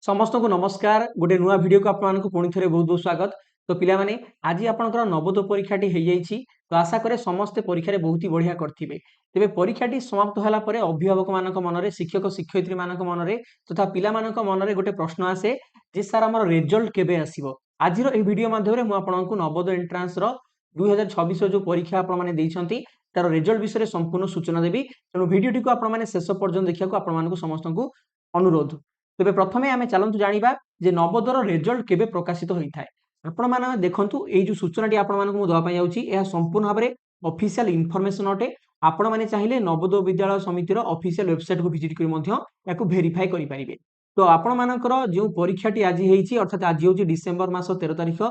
समस्त को नमस्कार गोटे नुआ वीडियो को आपको पुणी थे बहुत बहुत स्वागत। तो पिला माने आज आपनकर नवोदय परीक्षाटी हो जाइए तो आशा करे समस्ते परीक्षा बहुत ही बढ़िया करथिबे। तेबे परीक्षाटी समाप्त होला परे अभिभावक मानक मनरे शिक्षक शिक्षयित्री मानक मनरे तथा पिला मानक मनरे गोटे प्रश्न आसे जे सर हमर रिजल्ट केबे आसीबो। आजिरो ए वीडियो माध्यम रे मु आपनकु नवोदय एंट्रांस रो 2026 जो परीक्षा आपण माने देइछंती तार रिजल्ट विषय संपूर्ण सूचना देबी। तेणु वीडियोटी को आपण माने शेष पर्यंत देखिया को आपण मानकु समस्तंकु अनुरोध। तेबे प्रथमे आमे चलंतु जानिबा जे नवोदयर रिजल्ट केबे प्रकाशित होइथाय। आपण माने देखंतु एई जो सूचनाटी आपण मानकु मु दवा पय जाउची एहा संपूर्ण भाबरे ऑफिशियल इन्फॉर्मेशन अटे। आपण माने चाहिले नवोदय विद्यालय समितिर ऑफिशियल वेबसाइट को विजिट करी मध्य याकु वेरीफाई करि परिबे। तो आपण मानकर जो परीक्षाटी आज हेइची अर्थात आज होची डिसेंबर मास 13 तारिख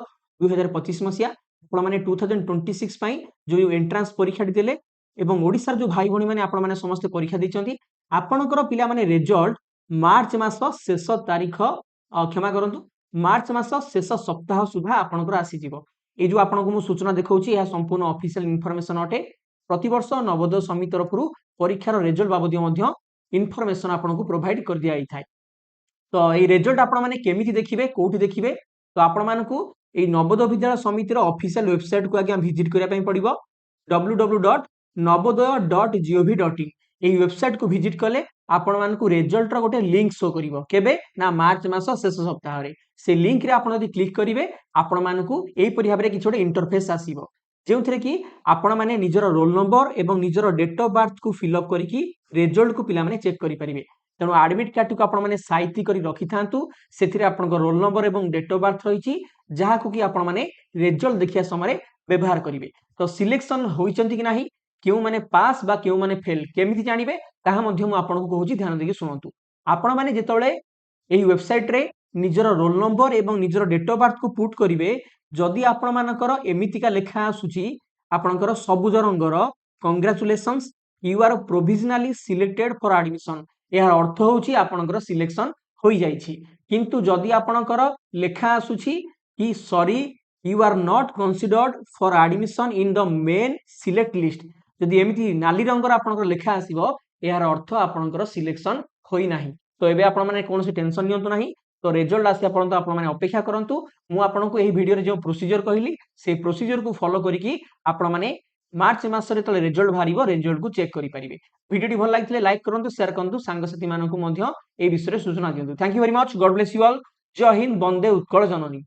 2025 मसिया आपण माने 2026 पई जो एंट्रांस परीक्षाटी देले एवं ओडिसा जो भाई भणी माने आपण माने समस्त परीक्षा दैचंती आपणकर पिला माने रिजल्ट मार्च मास शेष तारीख क्षमा करंतु मार्च मास शेष सप्ताह सुधा आपणकर आसी जिवो। ए जो आपनको मु सूचना देखौची या संपूर्ण ऑफिशियल इन्फॉर्मेशन अटे। प्रतिवर्ष नवोदय समिति तरफरु परीक्षार रिजल्ट बाबद मध्य इन्फॉर्मेशन आपनको प्रोवाइड कर दिया थाय। तो ए रिजल्ट आपण माने केमिति देखिबे कोठी देखिबे तो आपण मानकु ए नवोदय विद्यालय समितिर ऑफिशियल वेबसाइट को आगे विजिट करिया पय पड़िबो www.navodaya.gov.in এই ওয়েবসাইট को विजिट कले आपण मानकु रिजल्ट रो गोटे लिंक शो करिवो केबे ना मार्च मास शेष सप्ताह रे से लिंक रे आपण यदि क्लिक करिवे आपण मानकु एई परि भाबरे किछ गोटे इंटरफेस आसीबो जेउथरे कि आपण माने निजर रोल नंबर एवं निजर डेट ऑफ बर्थ को फिल अप करिकि रिजल्ट को पिला माने चेक करि परिबे। तेणु एडमिट कार्ड को आपण माने साइती करी रखि थांतु सेथिरे आपनको रोल नंबर एवं डेट ऑफ बर्थ रहिछि जहाकु कि आपण माने रिजल्ट देखिया समय व्यवहार करिवे। तो सिलेक्शन होइचंती कि नाही क्यों माने पास बा क्यों माने फेल केमिति जानिबे ताहा मध्य मु आपनको कहूची ध्यान देकी सुनंतु। आपण माने जेतळे एही वेबसाइट रे निजर रोल नंबर एवं निजर डेट ऑफ बर्थ को पुट करिवे जदि आपण मानकर एमितिका लेखा आसुची आपणकर सबुज रंगर congratulations you are provisionally selected for admission यार अर्थ होची आपणकर सिलेक्शन होई जाईछि। किंतु जदि आपणकर लेखा आसुची कि sorry you are not considered for admission in the main select list जदि एमिति नाली रंगर आपणकर लेखा आसीबो यार अर्थ आपणकर सिलेक्शन होई नाही। तो एबे आपण माने कोनोसी टेंशन नियंतु नाही। तो रिजल्ट आसी आपण माने अपेक्षा करंतु मु आपनको एही वीडियो रे जो प्रोसीजर कहली से प्रोसीजर को फॉलो करिकि आपण माने मार्च मास रे तले रिजल्ट भारिबो रिजल्ट को चेक करि परिबे। वीडियोटी भल लागितले लाइक करंतु शेयर करंतु सांग साथी मानकु मध्य ए विषय रे सूचना दियंतु। Thank you very much God bless you all. जय हिंद वंदे उत्कल जननी।